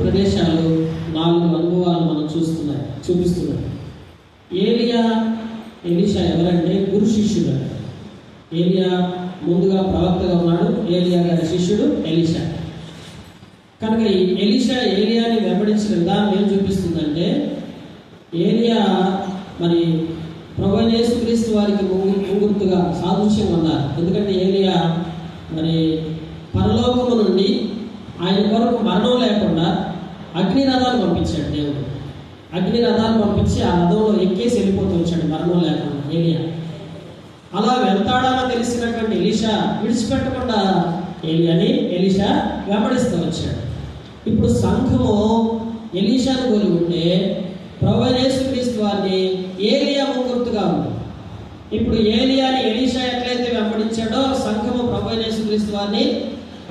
ప్రదేశాలు, 4 అనుభవాలు మనం చూపిస్తున్నాయి. ఏలియా, ఎలీషా ఎవరంటే గురు శిష్యుడు. ఏలియా ముందుగా ప్రవక్తగా ఉన్నాడు, ఏలియా గారి శిష్యుడు ఎలీషా. కనుక ఈ ఎలీషా ఏలియాని వెంబడించిన విధానం ఏం చూపిస్తుందంటే, ఏలియా మరి ప్రభువైన యేసుక్రీస్తు వారికి ముంగుర్తుగా సాదృశ్యం ఉన్నారు. ఎందుకంటే ఏలియా మరి పరలోకము నుండి ఆయన కొరకు మరణం లేకుండా అగ్ని రథాలు పంపించాడు దేవుడు. అగ్ని రథాలు పంపించి ఆ రథంలో ఎక్కేసి వెళ్ళిపోతూ వచ్చాడు మరణం లేకుండా ఏలియా. అలా వెళ్తాడని తెలిసినటువంటి ఎలీషా విడిచిపెట్టకుండా ఎలీషా వెంబడిస్తూ వచ్చాడు. ఇప్పుడు సంఘము ఎలీషాను పోలి ఉంటే ప్రభువైన యేసుక్రీస్తు వారిని ఏలియా ముంగుర్తుగా ఉంది. ఇప్పుడు ఏలియాని ఎలీషా ఎట్లయితే వెంబడించాడో సంఘము ప్రభువైన యేసుక్రీస్తు వారిని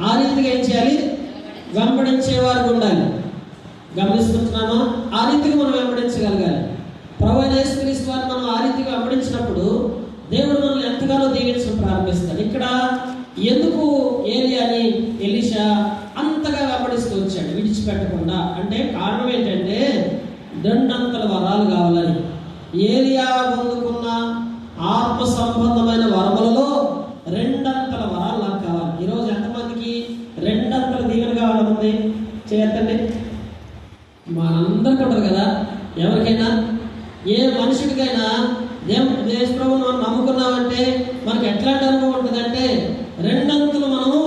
ఆ రీతిగా ఏం చేయాలి? వెంబడించేవారు ఉండాలి. గమనిస్తున్నామా? ఆ రీతిగా మనం వెంబడించగలగాలి. ప్రభువైన యేసుక్రీస్తు వారిని మనం ఆ రీతిగా వెంబడించినప్పుడు దేవుడు మనల్ని ఎంతగానో దీవించడం ప్రారంభిస్తాడు. ఇక్కడ ఎందుకు ఏలియాని ఎలీషా అంతగా వెంబడిస్తూ వచ్చాడు విడిచిపెట్టకుండా అంటే కారణం ఏంటంటే 2 అంతల వరాలు కావాలని. ఏలియా పొందుకున్న ఆత్మ సంబంధమైన వరములలో 2 అంతల వరాలు నాకు కావాలి. ఈరోజు ఎంతమందికి 2 అంతల దీవెన కావాలనుంది? చేయొద్దండి. మనందరికీ ఉంటారు కదా. ఎవరికైనా ఏ మనుషుడికైనా దేశ ప్రభువును మనం నమ్ముకున్నామంటే మనకు ఎట్లాంటి అనుభవం ఉంటుందంటే 2 అంతలు మనము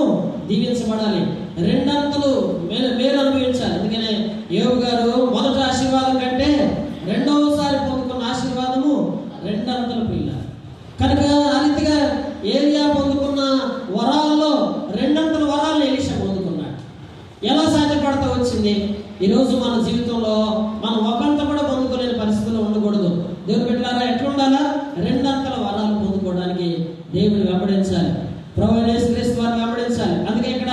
దీవించబడాలి, 2 అంతలు మేలు అనుభవించాలి. అందుకనే యోబు గారు మొదటి ఆశీర్వాదం కంటే 2వసారి పొందుకున్న ఆశీర్వాదము 2 అంతల పిల్ల. కనుక ఆ రీతిగా ఏలియా పొందుకున్న వరాల్లో 2 అంతల వరాలను ఎలీషా పొందుకున్నాడు. ఎలా సాధ్యపడతా వచ్చింది? ఈరోజు మన జీవితంలో మనం ఒకంత కూడా పొందుకోలేని పరిస్థితుల్లో ఉండకూడదు. దేవుని బిడ్డలారా, ఎట్లా ఉండాలా? 2 అంతల వరాలు పొందుకోవడానికి దేవుని వెంబడించాలి, ప్రభువైన యేసుక్రీస్తు వారిని వెంబడించాలి. అందుకే ఇక్కడ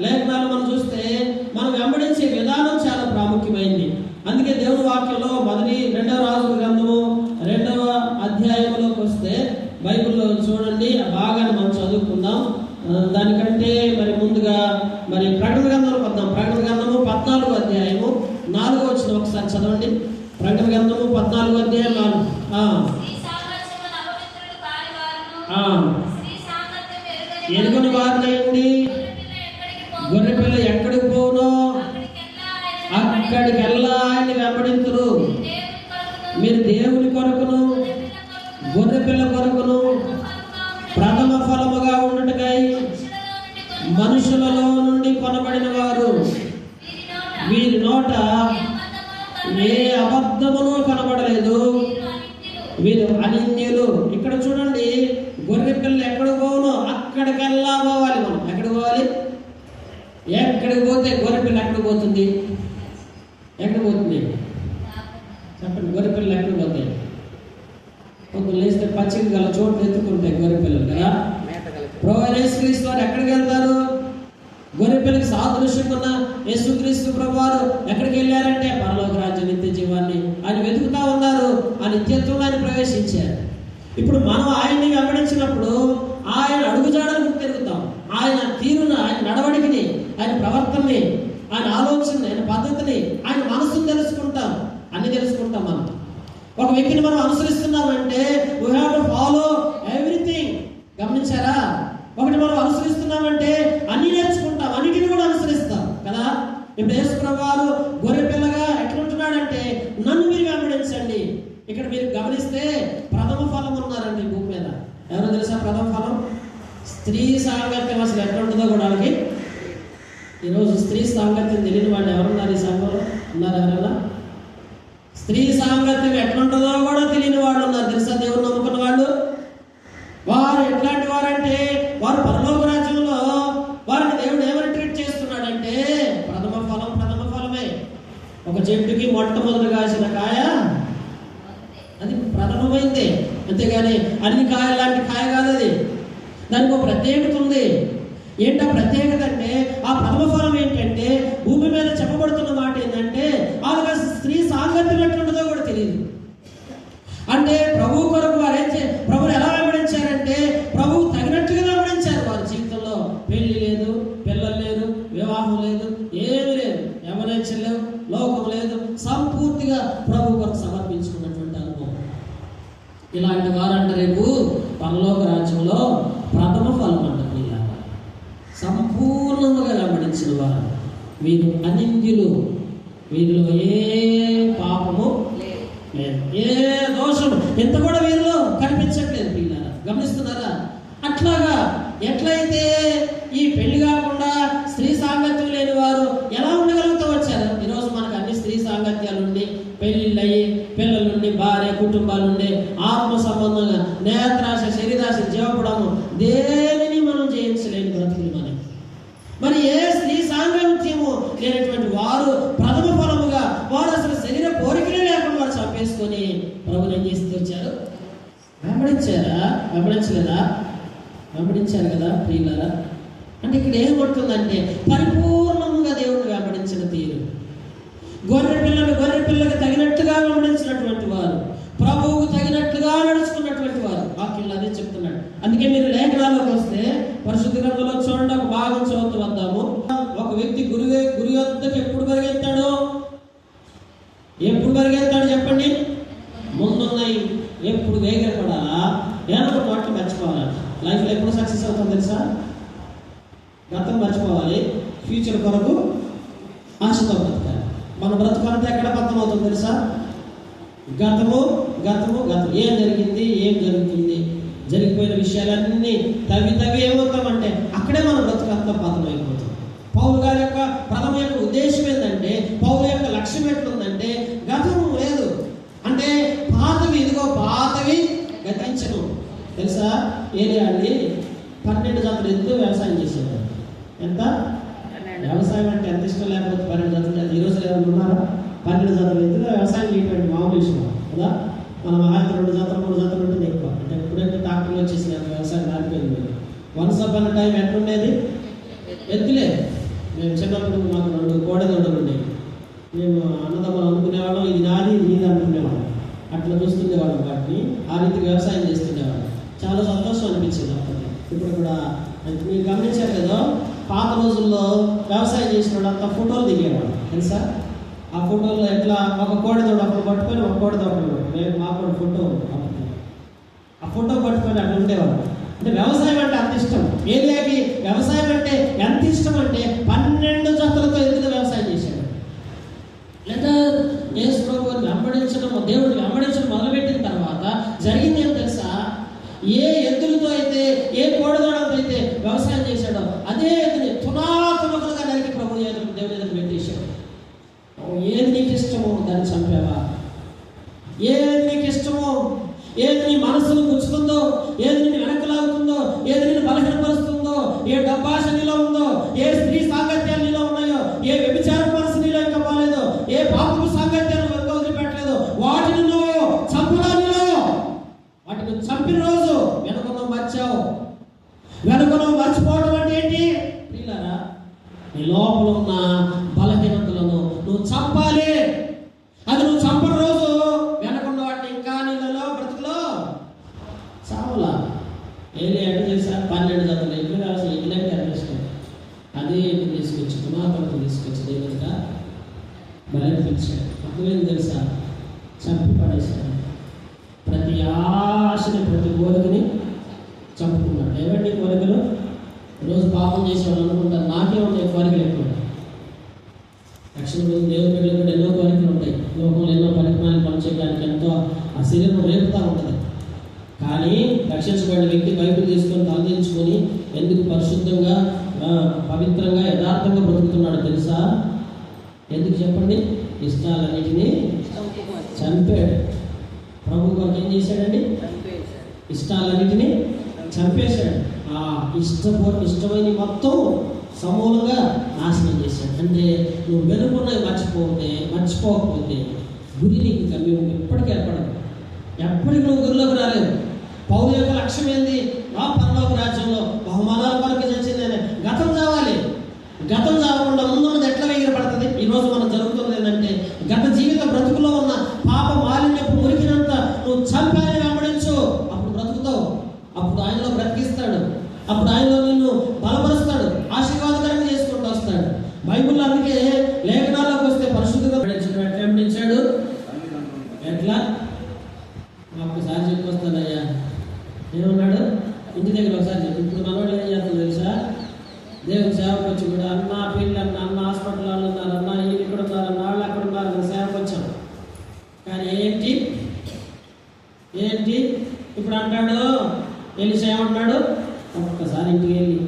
లేఖనాలు మనం చూస్తే మనం వెంబడించే విధానం చాలా ప్రాముఖ్యమైంది. అందుకే దేవుని వాక్యంలో 2వ రాజుల గ్రంథము 2వ అధ్యాయంలోకి వస్తే బైబిల్లో చూడండి, ఆ భాగాన్ని మనం చదువుకుందాం. దానికంటే మరి ముందుగా మరి ప్రకటన గ్రంథంలో పద్దాం. ప్రకటన గ్రంథము 14వ అధ్యాయము 4వ వచనం ఒకసారి చదవండి. ప్రకటన గ్రంథము 14వ అధ్యాయం 4. ఎరుగుని వారినైంది గొర్రెపిల్ల ఎక్కడికి పోనో అక్కడికి వెళ్ళా ఆయన్ని వెంబడింతురు. మీరు దేవుని కొరకును గొర్రెపిల్ల కొరకును ప్రథమ ఫలముగా ఉండుటకై మనుషులలో నుండి కొనబడిన వారు, వీరి నోట ఏ అబద్ధమును కనబడలేదు, వీరు అనింద్యులు. ఇక్కడ చూడండి, గొర్రె పిల్ల ఎక్కడికి పోవునో అక్కడికెల్లా పోవాలి. మనం ఎక్కడికి పోవాలి? ఎక్కడికి పోతే గొర్రె పిల్ల ఎక్కడికి పోతుంది? ఎక్కడికి పోతుంది చెప్పండి. గొర్రె పిల్లలు ఎక్కడికి పోతాయి? కొంచెం లేస్తే పచ్చిక గల చోట్లు ఎత్తుకుంటాయి గొర్రె పిల్లలు కదా. ప్రభువైన యేసుక్రీస్తు వారు ఎక్కడికి వెళ్తారు? గొర్రె పిల్లకి సాదృశ్యంగా ఉన్న యేసుక్రీస్తు ప్రభువారు ఎక్కడికి వెళ్ళారంటే పరలోక రాజ్య నిత్య జీవాన్ని ఆయన వెతుకుతా ఉన్నారు. ఆ నిత్యత్వంలో ఆయన ప్రవేశించారు. ఇప్పుడు మనం ఆయన్ని వెంబడించినప్పుడు ఆయన అడుగుజాడలకు తిరుగుతాం. ఆయన తీరును, ఆయన నడవడికని, ఆయన ప్రవర్తనని, ఆయన ఆలోచనని, ఆయన పద్ధతిని, ఆయన మనసును తెలుసుకుంటాం. అన్ని తెలుసుకుంటాం. మనం ఒక వ్యక్తిని మనం అనుసరిస్తున్నామంటే we have to follow everything. గమనించారా? ఒకటి మనం అనుసరిస్తున్నామంటే అన్ని నేర్చుకుంటాం, అన్నిటిని కూడా అనుసరిస్తాం కదా. ఇప్పుడు యేసు ప్రభువారు గొర్రె పిల్లగా ఎట్లుంటున్నాడంటే నన్ను మీరు వెంబడించండి. ఇక్కడ మీరు గమనిస్తే ప్రథమ ఫలం ఉన్నారండి భూమి మీద. ఎవరో తెలుసా ప్రథమ ఫలం? స్త్రీ సాంగత్యం అసలు ఎట్లా ఉంటుందో కూడా వాళ్ళకి. ఈరోజు స్త్రీ సాంగత్యం తెలియని వాళ్ళు ఎవరున్నారు ఈ సంఘంలో? ఉన్నారు ఎవరైనా? స్త్రీ సాంగత్యం ఎట్లుంటుందో కూడా తెలియని వాళ్ళు ఉన్నారు తెలుసా? దేవుని నమ్ముకున్న వాళ్ళు. వారు ఎట్లాంటి వారంటే వారు పరలోక రాజ్యంలో వారిని దేవుడు ఏమని ట్రీట్ చేస్తున్నాడంటే ప్రథమ ఫలమే. ఒక చెట్టుకి మొట్టమొదటి కాసిన కాయ అది ప్రథమమైందే, అంతేగాని అన్ని కాయలు లాంటి కాయ కాదు అది. దానికి ఒక ప్రత్యేకత ఉంది. ఏంటో ప్రత్యేకత అంటే ఆ ప్రథమ ఫలం ఏంటంటే భూమి మీద చెప్పబడుతున్న మాట ఏంటంటే వాళ్ళకి స్త్రీ సాంగత్యం ఎట్లుంటుందో కూడా తెలియదు. అంటే ప్రభు కొరకు వారు ప్రభుని ఎలా వెంబడించారంటే ప్రభువు తగినట్టుగా వెంబడించారు. వారి జీవితంలో పెళ్లి లేదు, పిల్లలు లేదు, వివాహం లేదు, ఏమీ లేదు. ఎవరైనా ఆలోచించలేవు, లోకం లేదు, సంపూర్తిగా ప్రభు కొరకు సమర్పించుకున్నటువంటి అనుభవం. ఇలాంటి వారంట రేపు పరలోక రాజ్యంలో ప్రథమ ఫలం అంట. సంపూర్ణముగా వెంబడించిన వారు వీరు అనింద్యులు, వీరిలో ఏ పాపము లేదు, ఏ దోషం ఎంత కూడా వీరిలో కనిపించట్లేదు. పిల్లరా గమనిస్తున్నారా? అట్లాగా ఎట్లయితే ఈ పెళ్లి కాకుండా స్త్రీ సాంగత్యం లేని వారు ఎలా ఉండగలుగుతూ వచ్చారు? ఈరోజు మనకు అన్ని స్త్రీ సాంగత్యాలుండి, పెళ్ళిళ్ళయి, పిల్లలుండి, భార్య కుటుంబాలుండి, ఆత్మ సంబంధంగా నేత్రాశ, శరీరాశ, జీవపడము దేనిని మనం జయించలేని బ్రతుకులు మనకి. మరి ఏ స్త్రీ సాంగత్యము లేనటువంటి వారు ప్రథమ ఫలముగా వారు అసలు శరీర కోరికలే లేకుండా వారు చంపేసుకొని ప్రభుని ఏం చేస్తూ వచ్చారు? వెంబడించారా? వెంబడించలేదా? వెంబడించారు కదా ప్రియులారా. అంటే ఇక్కడ ఏమవుతుందంటే పరిపూర్ణంగా దేవుడిని వెంబడించిన తీరు, గొర్రె పిల్లకి తగినట్టుగా వెంబడించినటువంటి వారు, ప్రభువుకు తగినట్లుగా నడుచుకున్నటువంటి వారు. వాక్యంలో అదే చెప్తున్నాడు. అందుకే మీరు లేఖనాల్లోకి వస్తే పరిశుద్ధ గ్రంథంలో చూడండి, ఒక భాగం చదువుతూ వద్దాము. ఒక వ్యక్తి గురు వద్దకు ఎప్పుడు పరిగెత్తాడు? ఎప్పుడు పరిగెత్తాడు చెప్పండి? ముందున్నాయి ఎప్పుడు వేగపడాలా, ఏమన్నా మాటలు మర్చిపోవాలి. లైఫ్లో ఎప్పుడు సక్సెస్ అవుతుంది తెలుసా? గతం మర్చిపోవాలి, ఫ్యూచర్ కొరకు ఆశతో బ్రతకాలి. మన బ్రతుకంతా ఎక్కడ పతనం అవుతుంది తెలుసా? గతము గతము గతం. ఏం జరిగింది, ఏం జరుగుతుంది, జరిగిపోయిన విషయాలన్నీ తవి ఏమవుతామంటే అక్కడే మన బ్రతుకంతా పతనం అయిపోతుంది. పౌలు గారి యొక్క ప్రథమ యొక్క ఉద్దేశం ఏంటంటే, పౌలు యొక్క లక్ష్యం ఎట్లుందంటే గతము లేదు అంటే పాతవి, ఇదిగో పాతవి గతించను. తెలుసా? ఏరియా అండి 12 జతలు ఎద్దు వ్యవసాయం చేసేవారు. ఎంత? వ్యవసాయం అంటే ఎంత ఇష్టం లేకపోతే 12 జతలు. ఈరోజు ఎవరు ఉన్నారా? 12 జతలు ఎద్దుగా వ్యవసాయం చేయటువంటి మామూలు విషయం కదా. మన మహా 2 జతలు 3 జతలు ఉంటుంది ఎక్కువ. అంటే ఎప్పుడైతే ట్రాక్టర్లు వచ్చేసి వ్యవసాయం రాలిపోయింది. వన్స్ అప్ అన్న టైం ఎట్లుండేది? ఎద్దులే. మేము చిన్నప్పుడు మాకు 2 కోడెదూడలు ఉండేవి. మేము అన్నదమ్ములు అనుకునేవాళ్ళం, ఇది నాది ఇది నీది అనుకునేవాళ్ళం. అట్లా చూస్తుండేవాళ్ళం. వాటిని ఆ రీతి వ్యవసాయం చేస్తుండేవాళ్ళం. చాలా సంతోషం అనిపించింది అప్పుడు. ఇప్పుడు కూడా మీరు గమనించారు కదా, పాత రోజుల్లో వ్యవసాయం చేసిన వాళ్ళు అంతా ఫోటోలు దిగేవాళ్ళు తెలుసా? ఆ ఫోటోల్లో ఎట్లా ఒక కోడిదోడ ఒకరు పట్టుకొని ఒక కోడిదోడ మేము మా కూడా ఫోటో ఆ ఫోటో పట్టుకొని అట్లా ఉండేవాళ్ళు. అంటే వ్యవసాయం అంటే అంత ఇష్టం. ఏరియాకి వ్యవసాయం అంటే ఎంత ఇష్టం అంటే 12 జతలతో ఎదురు వ్యవసాయం చేశాడు. లేదా యేసు ప్రభువుని వెంబడించడం, దేవుడిని వెంబడించడం మొదలుపెట్టిన తర్వాత జరిగింది ఏం తెలుసా? ఏ ఎద్దులతో అయితే, ఏ కోడదోడలతో అయితే వ్యవసాయం చేశాడో అదే ఎద్దుని తునాతునకలుగా నరికి ప్రభు దేవుని ఎదురు పెట్టేశాడు. ఏది నీకు ఇష్టమో దాన్ని చంపావా? ఏది నీకు ఇష్టమో, ఏది నీ మనసును గుచ్చుతుందో, ఏది నిన్ను వెనక్కి లాగుతుందో, ఏది నిన్ను బలహీనపరుస్తుందో, ఏ డబ్బాష నీలో ఉందో, ఏ స్త్రీ సాంగత్యాలు నీలో ఉన్నాయో, ఏ వ్యభిచార మనసు నీలో ఇంకా పోలేదో, ఏ పాపపు సాంగత్యాలు వెనుక వదిలిపెట్టలేదో, వాటిని నువ్వు చంపడానిలో వాటిని చంపిన రోజు వెనుకను మర్చావు. వెనుకను మర్చిపోవడం అంటే ఏంటి? ప్రియులారా, నీ లోపల ఉన్న బలహీనతలను నువ్వు చంపాలి. అది నువ్వు చంపని రోజు వెనకున్న వాటిని ఇంకా నీళ్ళలో బ్రతుకులో చావులా. ఏది అంటే చేసా 12 జతలు ఎట్లు వ్యవసాయం ఇట్లాంటి అనిపిస్తాం. అదే ఎట్లు తీసుకొచ్చి తునాపలతో తీసుకొచ్చి దేవుడిగా బలపించాడు. అర్థమైంది తెలుసా? చంపి పడేశాడు. ప్రతి ఆశని, ప్రతి కోరికని చంపుకున్నాడు. ఏమండి కోరికలు? రోజు పాపం చేసేవాళ్ళు అనుకుంటారు నాకే ఉన్నాయి కోరికలు ఎక్కువ. రక్షణ రోజు దేవుని బిడ్డలు కూడా ఎన్నో కోరికలు ఉంటాయి. లోకంలో ఎన్నో పరిజ్ఞానాలు పనిచేయడానికి ఎంతో ఆ శరీరం రేపుతూ ఉంటుంది. కానీ రక్షించబడిన వ్యక్తి బైబిల్ తీసుకొని తలదించుకొని ఎందుకు పరిశుద్ధంగా, పవిత్రంగా, యథార్థంగా బ్రతుకుతున్నాడు తెలుసా? ఎందుకు చెప్పండి? ఇష్టాలన్నిటినీ చంపాడు. ప్రభు కొరకు ఏం చేశాడండి? ఇష్టాలన్నిటినీ చంపేశాడు. ఆ ఇష్టమైన మొత్తం సమూలంగా నాశనం చేశాడు. అంటే నువ్వు వెనుకున్నవి మర్చిపోకపోతే గురి నీకు గమ్యం ఎప్పటికీ ఏర్పడదు. ఎప్పటికి నువ్వు గురిలోకి రాలేవు. పౌరు యొక్క లక్ష్యం ఏంది? ఆ పరలోక రాజ్యంలో బహుమానాల కొరకు చేసింది. గతం చావాలి. గతం చావకుండా ముందున్నది ఎట్లా ఎగిరపడుతుంది? ఈరోజు మనం జరుగుతున్నది ఏంటంటే గత జీవిత బ్రతుకులో ఉన్న పాప మాలిన్యపు మురికినంత నువ్వు చంపాలని వెంబడించు. అప్పుడు బ్రతుకుతావు. అప్పుడు ఆయనలో బ్రతికిస్తాడు. అప్పుడు ఆయనలో నిన్ను బలపరుస్తాడు, ఆశీర్వాదకరంగా చేసుకుంటూ వస్తాడు. బైబిల్లో అందుకే లేఖనాల్లోకి ఏమంటున్నాడు? ఒక్కసారి ఇంటికి వెళ్ళి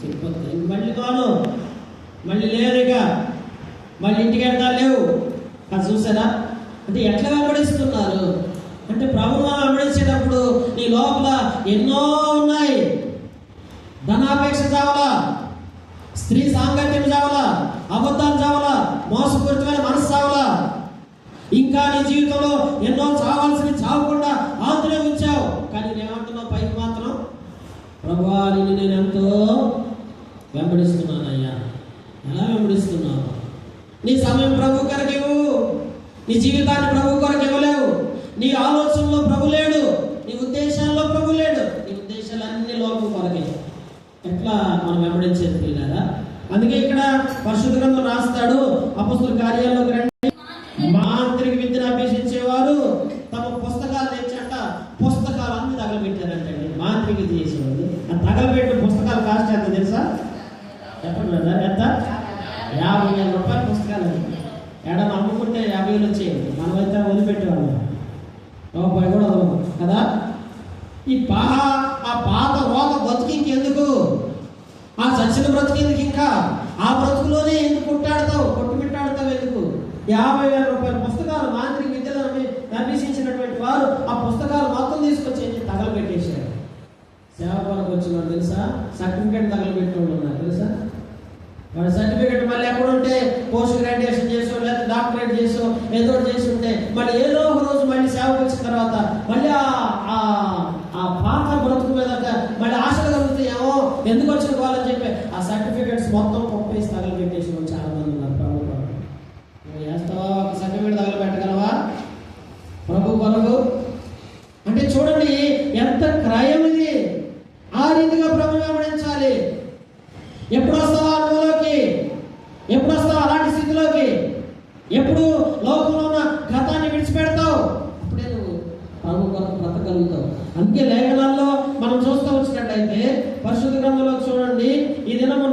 చెప్పొద్దు, మళ్ళీ కాను, మళ్ళీ లేదు, ఇక మళ్ళీ ఇంటికి వెళ్తారు లేవు. అది చూసారా? అంటే ఎట్లా వెంబడిస్తున్నారు అంటే, ప్రభువు మనం వెంబడించేటప్పుడు నీ లోపల ఎన్నో ఉన్నాయి. ధనాపేక్ష చావలా, స్త్రీ సాంగత్యం చావలా, అబద్ధాలు చావలా, మోసపూరితమైన మనసు చావలా, ఇంకా నీ జీవితంలో ఎన్నో చావాల్సినవి చావకుండా ఆతులే ఉంచావు. కానీ నేనేమంటున్నావు? పైకి మాత్రం ప్రభువా నిన్ను నేను ఎంతో వెంబడిస్తున్నానయ్యా. ఎలా వెంబడిస్తున్నావు? నీ సమయం ప్రభు కొరకు ఇవ్వు, నీ జీవితాన్ని ప్రభు కొరకు ఇవ్వలేవు. నీ ఆలోచనలో ప్రభు లేడు, నీ ఉద్దేశాల్లో ప్రభు లేడు, నీ ఉద్దేశాలన్నీ లోకం కొరకే. ఎట్లా మనం వెంబడించేది పిల్లరా? అందుకే ఇక్కడ పరిశుద్ధ గ్రంథం రాస్తాడు, అపొస్తలుల కార్యాల్లోకి రండి. మాంత్రిక విద్యను అభ్యసించేవారు తమ పుస్తకాలు తెచ్చట, పుస్తకాలు అన్ని తగలబెట్టారంటండి. మాంత్రిక విద్య చేసేవాళ్ళు ఆ తగలబెట్టిన పుస్తకాలు కాస్ట్ ఎంత తెలుసా? చెప్పండి ఎంత? 50,000 రూపాయల పుస్తకాలు. ఏడన్నా అమ్ముకుంటే 50,000 వచ్చేవి. మనమైతే వదిలిపెట్టేవాళ్ళం, రూపాయి కూడా వదలము కదా. ఆ పాత రోగ బతుకింకి ఎందుకు? ఆ చచ్చిన బ్రతికేందుకు? ఇంకా ఆ బ్రతుకులోనే ఎందుకు కొట్టుమిట్టాడతావు ఎందుకు? 50,000 రూపాయల పుస్తకాలు మాంత్రిక విద్యలను అభ్యసించినటువంటి వారు ఆ పుస్తకాలు మొత్తం తీసుకొచ్చి తగలబెట్టేశారు. సేవ కొరకు వచ్చిన వాడు తెలుసా? సర్టిఫికేట్ తగలబెట్టిన వాళ్ళు ఉన్నారు తెలుసా? వాడి సర్టిఫికేట్ మళ్ళీ ఎక్కడుంటే పోస్ట్ గ్రాడ్యుయేషన్ చేసో లేదా డాక్టరేట్ చేసో ఏదో చేసి ఉంటే మళ్ళీ ఏదో ఒక రోజు మళ్ళీ సేవకు వచ్చిన తర్వాత మళ్ళీ ఆ పాత బ్రతుకు మీద మళ్ళీ ఆశలు కలుగుతాయేమో, ఎందుకు వచ్చిన వాళ్ళని చెప్పి ఆ సర్టిఫికేట్స్ మొత్తం పంపేసి తగలబెట్టేసి చాలా మంది ఉన్నారు. ప్రభు కొరకు నువ్వు చేస్తావా? ఒక సర్టిఫికేట్ తగలబెట్టగలవా ప్రభు కొరకు? అంటే చూడండి ఎంత క్రయం ఇది. ఆ రీతిగా ప్రభు వెంబడించాలి. ఎప్పుడు వస్తావా అనుభవంలోకి? ఎప్పుడు వస్తావు అలాంటి స్థితిలోకి? ఎప్పుడు లోకంలో ఉన్న గతాన్ని విడిచిపెడతావు? అప్పుడే నువ్వు ప్రభు కొరకు బ్రతకగలుగుతావు. అందుకే లేఖనాల్లో మనం చూస్తూ వచ్చినట్టయితే పరిశుద్ధ గ్రంథంలో చూడండి, ఈ దినము